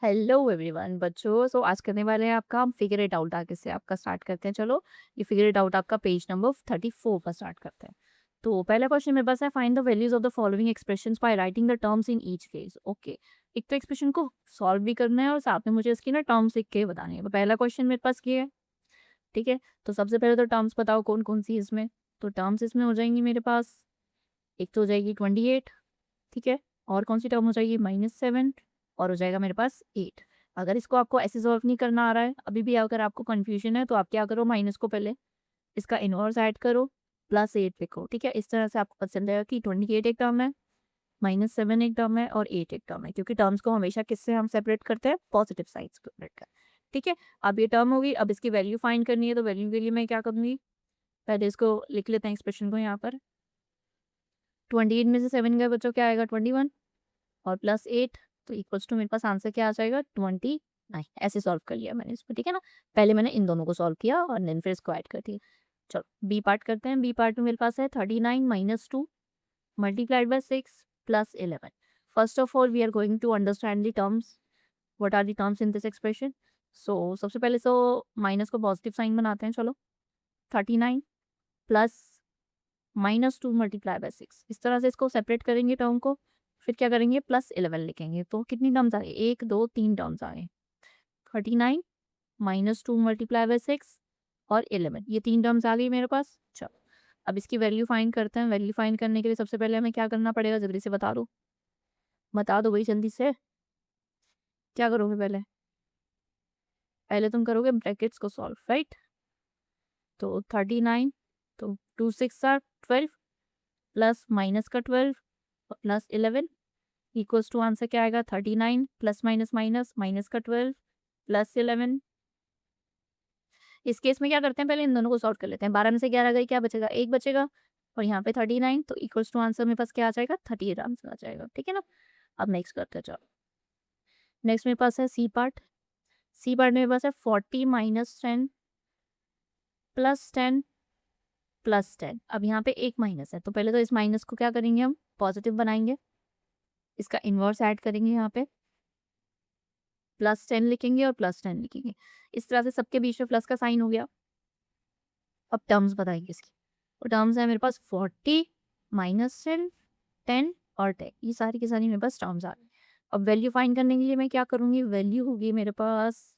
Hello everyone बच्चों। आज करने वाले हैं आपका हम फिगर इट आउट आगे से आपका स्टार्ट करते हैं। चलो ये फिगर इट आउट आपका पेज नंबर 34 पर स्टार्ट करते हैं। तो पहला क्वेश्चन मेरे पास है, find the values of the following expressions by writing the terms in each case. Okay, एक तो एक्सप्रेशन को सॉल्व भी करना है और साथ में मुझे इसकी ना टर्म्स लिख के बतानी है। तो पहला क्वेश्चन मेरे पास ये है, ठीक है। तो सबसे पहले तो टर्म्स बताओ कौन कौन सी इसमें। तो टर्म्स इसमें हो जाएंगी मेरे पास, एक तो हो जाएगी 28, ठीक है। और कौन सी टर्म हो जाएगी -7, और हो जाएगा मेरे पास 8। अगर इसको आपको ऐसे सॉल्व नहीं करना आ रहा है, अभी भी अगर आपको कन्फ्यूजन है, तो आप क्या करो, माइनस को पहले इसका इनवर्स ऐड करो, +8 लिखो, ठीक है। इस तरह से आपको पता चल जाएगा कि 28 एक टर्म है, -7 एक टर्म है और 8 एक टर्म है, क्योंकि टर्म्स को हमेशा किससे हम सेपरेट करते हैं, पॉजिटिव साइड्स को लेकर, ठीक है। अब ये टर्म होगी, अब इसकी वैल्यू फाइंड करनी है। तो वैल्यू के लिए मैं क्या करूंगी, पहले इसको लिख लेते हैं एक्सप्रेशन को यहाँ पर। 28 में से 7 गए बच्चों, क्या आएगा 21, और +8, तो इक्वल्स टू मेरे पास आंसर क्या आ जाएगा 29। ऐसे सॉल्व कर लिया मैंने इसको, ठीक है ना। पहले मैंने इन दोनों को सॉल्व किया और देन फिर इसको ऐड कर दिया। चलो बी पार्ट करते हैं। बी पार्ट में मेरे पास है 39 - 2 multiplied by 6 + 11। First of all we are going to understand the terms, what are the terms in this expression. So सबसे पहले तो माइनस को पॉजिटिव साइन बनाते हैं। चलो 39 प्लस -2 मल्टीप्लाई बाय 6, इस तरह से इसको सेपरेट करेंगे टर्म को। फिर क्या करेंगे, +11 लिखेंगे। तो कितनी टर्म्स आ गई, 1 2 3 टर्म्स आ गए। 39 -2 मल्टीप्लाई बाय 6 और 11, ये 3 टर्म्स आ गई मेरे पास। चलो अब इसकी वैल्यू फाइंड करते हैं। वैल्यू फाइंड करने के लिए सबसे पहले हमें क्या करना पड़ेगा, जल्दी से बता दो भाई जल्दी से। क्या करोगे पहले, पहले तुम करोगे ब्रैकेट्स को सॉल्व, राइट। तो 39, तो 2 6 आर 12, प्लस माइनस का 12 प्लस 11 इक्वल्स टू आंसर क्या आएगा 39, प्लस माइनस माइनस माइनस का 12 प्लस 11। इस केस में क्या करते हैं, पहले इन दोनों को सॉल्व कर लेते हैं। 12 में से 11 गई, क्या बचेगा, 1 बचेगा। और यहाँ पे 39, तो इक्वल्स टू आंसर मेरे पास क्या आ जाएगा 38 आंसर आ जाएगा, ठीक है ना। अब नेक्स्ट करते हैं। चलो नेक्स्ट मेरे पास है सी पार्ट। सी पार्ट में मेरे पास है 40 -10 +10 +10। अब यहाँ पे एक माइनस है, तो पहले तो इस माइनस को क्या करेंगे, हम पॉजिटिव बनाएंगे, इसका इन्वर्स ऐड करेंगे यहाँ पे, +10 लिखेंगे और +10 लिखेंगे। इस तरह से सबके बीच में प्लस का साइन हो गया। अब टर्म्स बताइए इसकी। तो टर्म्स है मेरे पास 40 -10 10 और 10, ये सारी की सारी मेरे पास टर्म्स आ गई। अब वैल्यू फाइंड करने के लिए मैं क्या करूंगी, वैल्यू होगी मेरे पास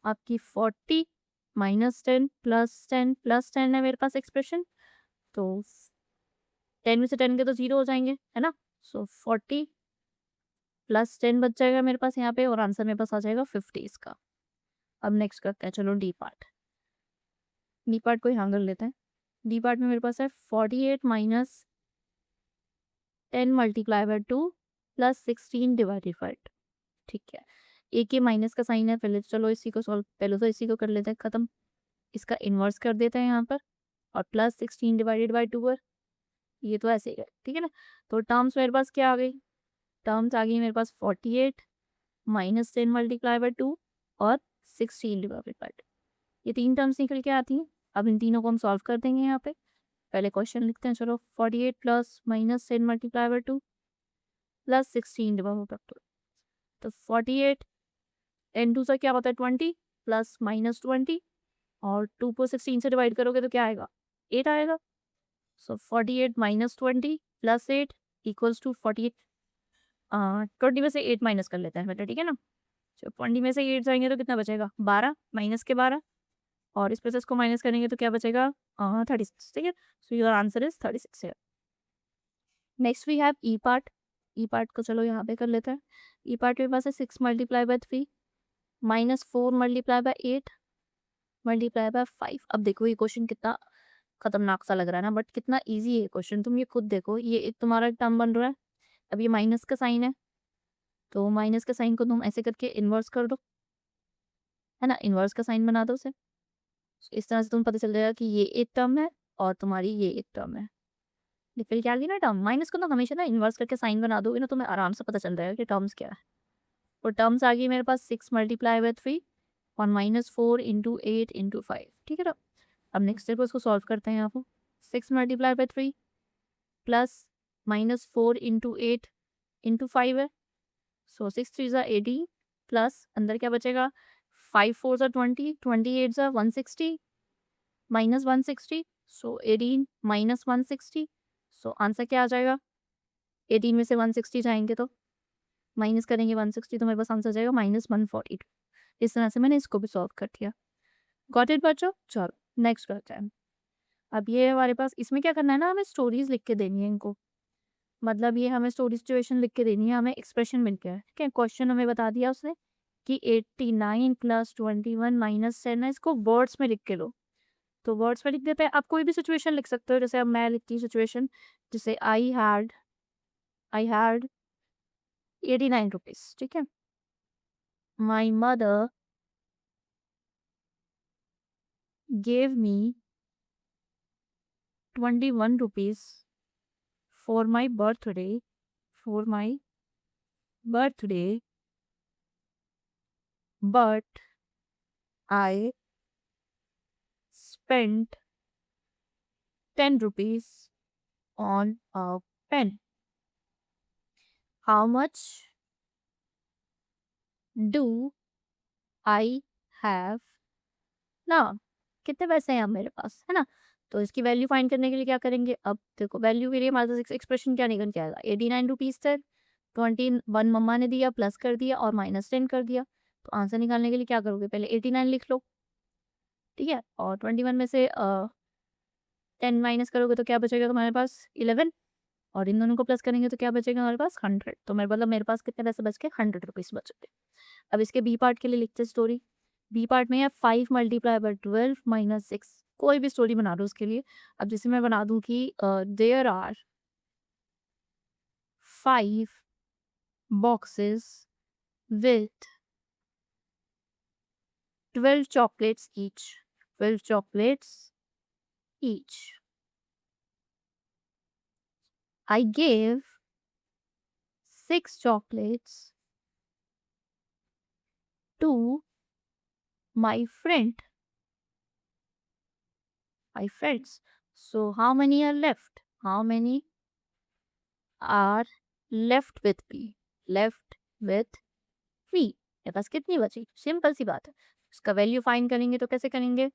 आपकी 40 -10 +10 +10 है मेरे पास एक्सप्रेशन। तो 10 में से 10 के तो 0 हो जाएंगे, है ना। सो 40 +10 बच जाएगा मेरे पास यहाँ पे, और आंसर मेरे पास आ जाएगा 50 इसका। अब नेक्स्ट करते हैं, चलो डी पार्ट। डी पार्ट को यहाँ कर लेते हैं। डी पार्ट में मेरे पास है 48 -10 multiply by 2 plus 16 divided by 2, ठीक है। एक ये माइनस का साइन है, पहले तो चलो इसी को सॉल्व, पहले तो इसी को कर लेते हैं खत्म। इसका इन्वर्स कर देते हैं यहाँ पर, और +16 डिवाइडेड बाय 2 पर, ये तो ऐसे ही है, ठीक है ना। तो टर्म्स मेरे पास क्या आ गई, टर्म्स आ गई मेरे पास 48 -10 मल्टीप्लाई बाय 2 और 16 डिवाइडेड बाय 2, ये 3 टर्म्स निकल के आती हैं। अब इन तीनों को हम सॉल्व कर देंगे यहाँ पे। पहले क्वेश्चन लिखते हैं, चलो 48 plus -10 multiply by 2 plus 16 divided by 2। तो 48 2 से क्या होता है 20 प्लस -20, और 2 को 16 से डिवाइड करोगे तो क्या आएगा 8 आएगा। सो 48 -20 प्लस 8 इक्वल्स टू 48। 20 में से 8 माइनस कर लेते हैं बेटा, ठीक है ना। तो 20 में से 8 जाएंगे तो कितना बचेगा 12 माइनस के 12, और इस पे से इसको माइनस करेंगे तो क्या बचेगा 36, ठीक है। सो योर आंसर इज 36 है। Next we have E part. E part को चलो यहाँ पे कर लेते हैं। ई पार्ट मेरे पास है 6 multiply by 3 -4 multiply bye 8 multiply by 5। अब देखो ये क्वेश्चन कितना खतरनाक सा लग रहा है ना, बट कितना इजी है क्वेश्चन, तुम ये खुद देखो। ये एक तुम्हारा टर्म बन रहा है, अब ये माइनस का साइन है, तो माइनस के साइन को तुम ऐसे करके इन्वर्स कर दो, है ना, इन्वर्स का साइन बना दो उसे। इस तरह से तुम्हें पता चल जाएगा कि ये एक टर्म है और तुम्हारी ये एक टर्म है। ये फिर क्या ना टर्म, माइनस को तो हमेशा ना इन्वर्स करके साइन बना दोगे ना, तुम्हें आराम से पता चल जाएगा कि टर्म्स क्या है। और टर्म्स आ गई मेरे पास 6 मल्टीप्लाई बाय 3 और -4 इंटू 8 इंटू 5, ठीक है ना। अब नेक्स्ट स्टेप उसको सॉल्व करते हैं यहाँ पर। 6 multiply by 3 plus -4 into 8 into 5 है। सो 6 3 ज़ा 18 प्लस अंदर क्या बचेगा, 5 4 ज़ा 20, 28 ज़ा 160 माइनस 160, सो 18 माइनस 160, सो आंसर क्या आ जाएगा, 18 में से 160 जाएंगे तो माइनस करेंगे 160, तो मेरे पास आंसर आ जाएगा -142। इस तरह से मैंने इसको भी सॉल्व कर दिया। गॉट इट बच्चों? चलो नेक्स्ट करते हैं। अब ये हमारे पास इसमें क्या करना है ना, हमें स्टोरीज लिख के देनी है इनको, मतलब ये हमें स्टोरी सिचुएशन लिख के देनी है, हमें एक्सप्रेशन मिल गया है। ठीक है, क्वेश्चन हमें बता दिया उसने कि 89 प्लस 21 माइनस 10 है, इसको वर्ड्स में लिख के लो। तो वर्ड्स में लिख देते हैं, आप कोई भी सिचुएशन लिख सकते हो, जैसे अब मैं लिखती हूँ सिचुएशन, जैसे आई हैड 89 रुपीज। ठीक है, my mother gave me 21 rupees for my birthday, but I spent 10 rupees on a pen. How much do I have now? कितने पैसे हैं अब मेरे पास, है ना? तो इसकी वैल्यू फाइंड करने के लिए क्या करेंगे, अब देखो वैल्यू के लिए हमारे पास एक्सप्रेशन क्या निकल के आएगा, 89 रुपीज थे, 21 मम्मा ने दिया, प्लस कर दिया और माइनस 10 कर दिया। तो आंसर निकालने के लिए क्या करोगे, पहले 89 लिख लो। ठीक है, और 21 में से 10 माइनस करोगे तो क्या बचेगा तुम्हारे पास, 11, और इन दोनों को प्लस करेंगे तो क्या बचेगा हमारे पास, 100। तो मेरे पास कितने पैसे बच गए, 100 रुपीज बच गए। अब इसके बी पार्ट के लिए लिखते स्टोरी। बी पार्ट में है 5 मल्टीप्लाई बाय 12 माइनस 6, कोई भी स्टोरी बना दो उसके लिए। अब जैसे मैं बना दूं कि there are 5 boxes with 12 chocolates each, 12 chocolates each. I gave 6 chocolates to my friends. So how many are left? How many are left with me? Left with me. मेरे पास कितनी बची? सिंपल सी बात है। इसका वैल्यू फाइंड करेंगे तो कैसे करेंगे?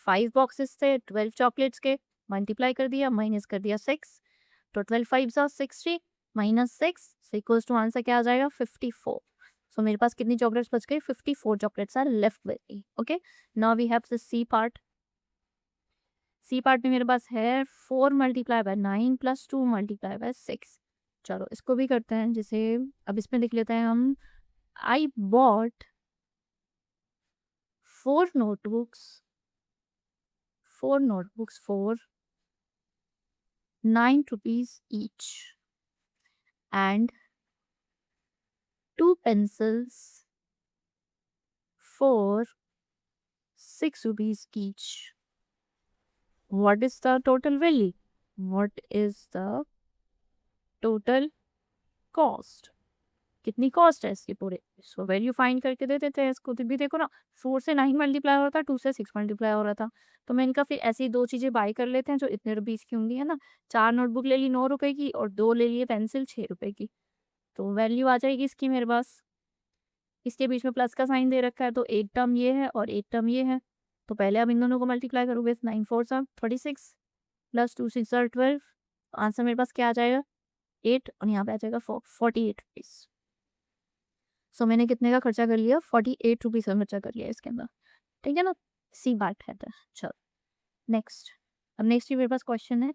5 बॉक्सेस थे 12 चॉकलेट्स के, मल्टीप्लाई कर दिया, माइनस कर दिया 6, तो 12 5 ज़ा 60 माइनस 6 इक्वल्स टू आंसर क्या आ जाएगा, 54। सो मेरे पास कितनी चॉकलेट्स बच गई, 54 chocolates are left with me. Okay, now we have the C part. C part में मेरे पास है 4 multiply by 9 plus 2 multiply by 6। चलो इसको भी करते हैं, जैसे अब इसमें लिख लेते हैं हम, I bought 4 notebooks for 9 rupees each and 2 pencils for 6 rupees each. What is the total value? What is the total cost? कितनी कॉस्ट है इसकी पूरे, सो वैल्यू फाइंड करके दे देते हैं इसको। तो भी देखो ना, 4 से 9 मल्टीप्लाई हो रहा था, 2 से 6 मल्टीप्लाई हो रहा था, तो मैं इनका फिर ऐसी दो चीज़ें बाय कर लेते हैं जो इतने रुपीज़ की होंगी, है ना। 4 नोटबुक ले ली 9 रुपए की और 2 ले लिए पेंसिल 6 रुपए की, तो वैल्यू आ जाएगी इसकी मेरे पास। इसके बीच में प्लस का साइन दे रखा है, तो एक टर्म ये है और एक टर्म ये है, तो पहले आप इन दोनों को मल्टीप्लाई करोगे, 9 4 सा 36 प्लस 2 6 ज़ा 12, आंसर मेरे पास क्या आ जाएगा, 8, और यहाँ पे आ जाएगा 48 रुपीज़। सो मैंने कितने का खर्चा कर लिया, 48 रुपीज़ का खर्चा कर लिया इसके अंदर। ठीक है ना, सी बात है। तो चलो नेक्स्ट, अब नेक्स्ट मेरे पास क्वेश्चन है।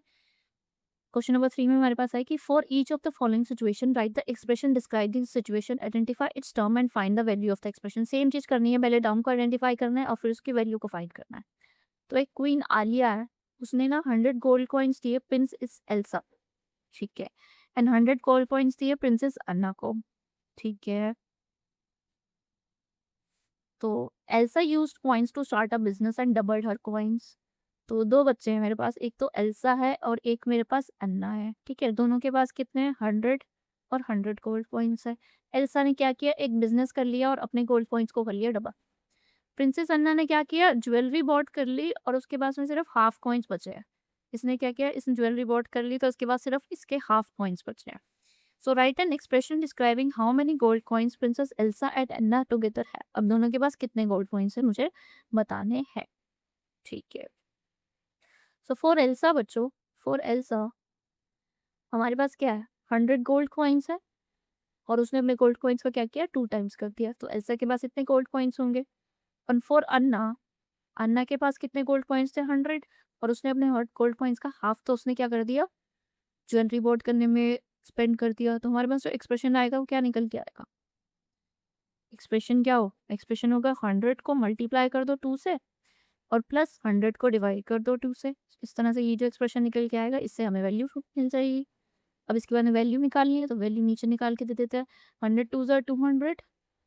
क्वेश्चन नंबर 3 में हमारे पास है कि for each of the following situation write the expression describing situation, identify its term and find the value of the expression. Same चीज़ करनी है, पहले टर्म को आइडेंटिफाई करना है और फिर उसकी वैल्यू को फाइंड करना है। तो एक क्वीन आलिया है, उसने ना 100 गोल्ड कॉइन्स दिए प्रिंस इस एल्सा, ठीक है, एंड 100 गोल्ड कॉइन्स दिए प्रिंसेस अन्ना को, ठीक है। तो Elsa used coins to start a business and doubled her coins. तो दो बच्चे हैं मेरे पास, एक तो एल्सा है और एक मेरे पास अन्ना है, ठीक है। दोनों के पास कितने हैं, 100 और 100 गोल्ड कॉइन्स है। एल्सा ने क्या किया, एक बिजनेस कर लिया और अपने गोल्ड कॉइन्स को कर लिया डबल। प्रिंसेस अन्ना ने क्या किया, ज्वेलरी बॉट कर ली और उसके पास में सिर्फ हाफ कॉइन्स बचे हैं। इसने क्या किया, इसने ज्वेलरी बॉट कर ली तो उसके बाद सिर्फ इसके हाफ कॉइन्स बचे हैं। So write an expression describing how many gold coins princess Elsa and Anna together है। अब दोनों के पास कितने गोल्ड कॉइन्स है मुझे बताने हैं। ठीक है, सो फॉर एल्सा बच्चों, फॉर एल्सा हमारे पास क्या है, 100 गोल्ड कॉइन्स है और उसने अपने गोल्ड कॉइन्स को क्या किया, 2 टाइम्स कर दिया, तो एल्सा के पास इतने गोल्ड कॉइन्स होंगे। और फॉर अन्ना, अन्ना के पास कितने गोल्ड कॉइन्स थे, 100, और उसने अपने गोल्ड कॉइन्स का हाफ तो उसने क्या कर दिया, ज्वेलरी बोर्ड करने में स्पेंड कर दिया। तो हमारे पास जो एक्सप्रेशन आएगा वो क्या निकल के आएगा, एक्सप्रेशन क्या हो, एक्सप्रेशन होगा 100 को मल्टीप्लाई कर दो 2 से और प्लस 100 को डिवाइड कर दो 2 से। इस तरह से ये जो एक्सप्रेशन निकल के आएगा इससे हमें वैल्यू मिल जाएगी। अब इसके बाद में वैल्यू निकालनी है तो वैल्यू नीचे निकाल के दे देते हैं। 100 टू ज़ा 200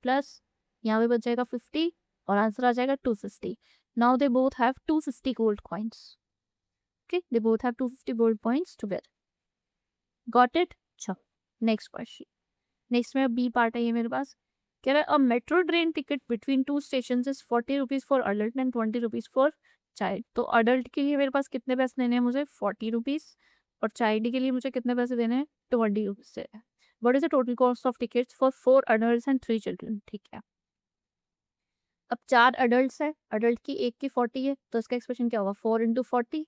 प्लस यहाँ पे बच जाएगा 50 और आंसर आ जाएगा 250। Now they both have 250 gold coins. Okay, they both have 250 gold coins together. Got it? अच्छा, नेक्स्ट क्वेश्चन। नेक्स्ट में बी पार्ट है ये मेरे पास। कह रहा है a metro train ticket between 2 station is 40 rupees for adult and 20 rupees for child. तो अडल्ट के लिए मेरे पास कितने पैसे देने हैं मुझे, 40 रुपीज, और चाइल्ड के लिए मुझे कितने पैसे देने हैं, 20 रुपीज से। What is the total cost of tickets for 4 adult and 3 children. ठीक है, अब 4 अडल्ट है, अडल्ट की एक की 40 है, तो इसका एक्सप्रेशन क्या होगा, 4 इंटू 40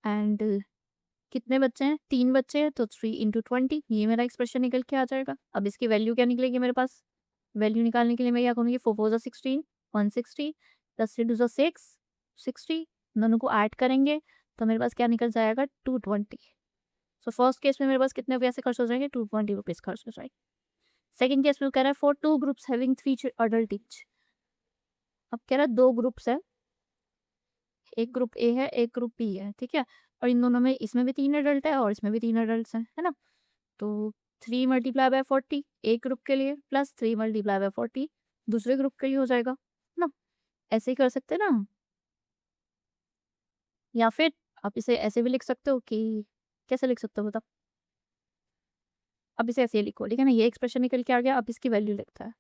एंड कितने बच्चे हैं, 3 बच्चे हैं, तो 3 इंटू 20, ये मेरा एक्सप्रेशन निकल के आ जाएगा। अब इसकी वैल्यू क्या निकलेगी मेरे पास, वैल्यू निकालने के लिए मैं क्या करूँगी, 4 4 ज़ा 16, 160, प्लस 3 2 ज़ा 6, 60, दोनों को ऐड करेंगे तो मेरे पास क्या निकल जाएगा, 220। सो फर्स्ट केस में मेरे पास कितने पैसे खर्च हो जाएंगे, 220 रुपीज़ खर्च हो जाएंगे। सेकंड केस में वो कह रहा है for 2 groups having 3 adult each. अब कह रहा है 2 ग्रुप्स है, एक ग्रुप ए है एक ग्रुप बी है, ठीक है, और इन दोनों में इसमें भी 3 अडल्ट है और इसमें भी 3 अडल्ट है ना। तो 3 मल्टीप्लाई बाय 40 एक ग्रुप के लिए, प्लस 3 मल्टीप्लाई बाय 40 दूसरे ग्रुप के लिए हो जाएगा ना। ऐसे ही कर सकते हैं ना हम। या फिर आप इसे ऐसे भी लिख सकते हो कि, कैसे लिख सकते हो बताओ, अब इसे ऐसे ही लिखो, ठीक है ना, ये एक्सप्रेशन निकल के आ गया। अब इसकी वैल्यू लिखता है,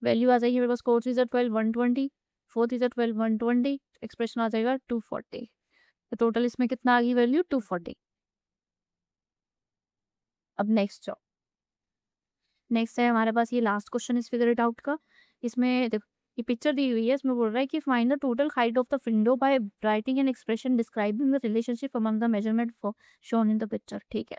वैल्यू आ जाएगी मेरे पास 4 3 ज़ा 12 120, 4 3 ज़ा 12 120, एक्सप्रेशन आ जाएगा 240। तो टोटल इसमें कितना आ गई वैल्यू, 240। अब नेक्स्ट जाओ, नेक्स्ट है हमारे पास ये लास्ट क्वेश्चन इस फिगर इट आउट का। इसमें देखो ये पिक्चर दी हुई है, इसमें बोल रहा है कि find the total height of the window by writing an expression describing the relationship among the measurement shown in the picture. ठीक है,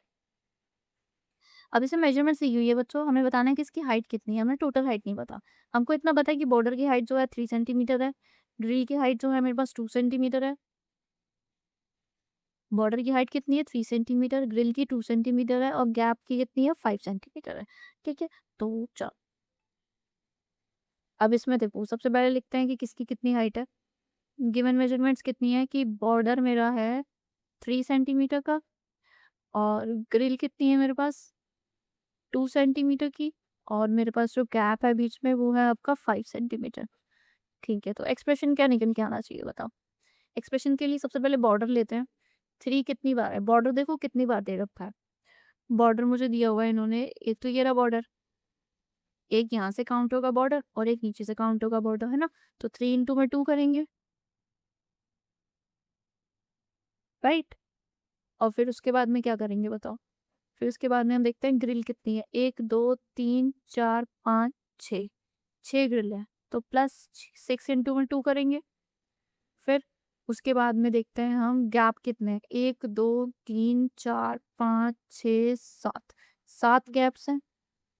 अब इसमें मेजरमेंट दी हुई है बच्चों, हमें बताना है कि इसकी हाइट कितनी है, हमें टोटल हाइट नहीं पता। हमको इतना पता है कि बॉर्डर की हाइट जो है 3 सेंटीमीटर है, ड्रिल की हाइट जो है मेरे पास 2 सेंटीमीटर है। बॉर्डर की हाइट कितनी है, 3 सेंटीमीटर, ग्रिल की 2 सेंटीमीटर है और गैप की कितनी है, 5 सेंटीमीटर है। ठीक है, तो चलो अब इसमें देखो सबसे पहले लिखते हैं कि किसकी कितनी हाइट है। गिवन मेजरमेंट्स कितनी है कि बॉर्डर मेरा है 3 सेंटीमीटर का और ग्रिल कितनी है मेरे पास 2 सेंटीमीटर की, और मेरे पास जो गैप है बीच में वो है आपका 5 सेंटीमीटर। ठीक है, तो एक्सप्रेशन क्या निकल के आना चाहिए बताओ। एक्सप्रेशन के लिए सबसे पहले बॉर्डर लेते हैं, 3 कितनी बार है, बॉर्डर देखो कितनी बार दे रखा है। बॉर्डर मुझे दिया हुआ है इन्होंने, एक तो ये रहा बॉर्डर, एक यहाँ से काउंट होगा बॉर्डर और एक नीचे से काउंट होगा बॉर्डर, है ना। तो 3 इंटू में 2 करेंगे, राइट। और फिर उसके बाद में क्या करेंगे बताओ, फिर उसके बाद में हम देखते हैं ग्रिल कितनी है, 1 2 3 4 5 6, 6 ग्रिल है, तो प्लस 6 इंटू में 2 करेंगे। फिर उसके बाद में देखते हैं हम गैप कितने हैं, 1 2 3 4 5 6 7, 7 गैप्स हैं,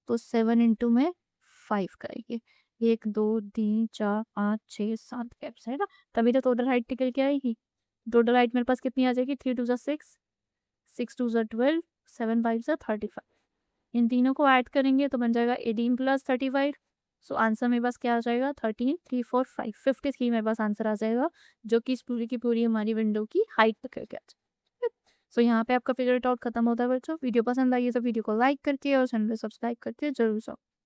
तो 7 इंटू में 5 करेंगे। 1 2 3 4 5 6 7 गैप्स है ना, तभी तो टोटल हाइट निकल के आएगी। टोटल हाइट मेरे पास कितनी आ जाएगी, 3 2 ज़ा 6, 6 2 ज़ा 12, 7 5 ज़ा 35। इन तीनों को ऐड करेंगे तो बन जाएगा 18 प्लस 35। सो आंसर मेरे पास क्या आ जाएगा, 13 3 4 5 53 मेरे पास आंसर आ जाएगा, जो कि इस पूरी की पूरी हमारी विंडो की हाइट तक है। सो यहाँ पे आपका फिगर आउट खत्म होता है बच्चों। वीडियो पसंद आई है तो वीडियो को लाइक करके और चैनल को सब्सक्राइब करके जरूर सो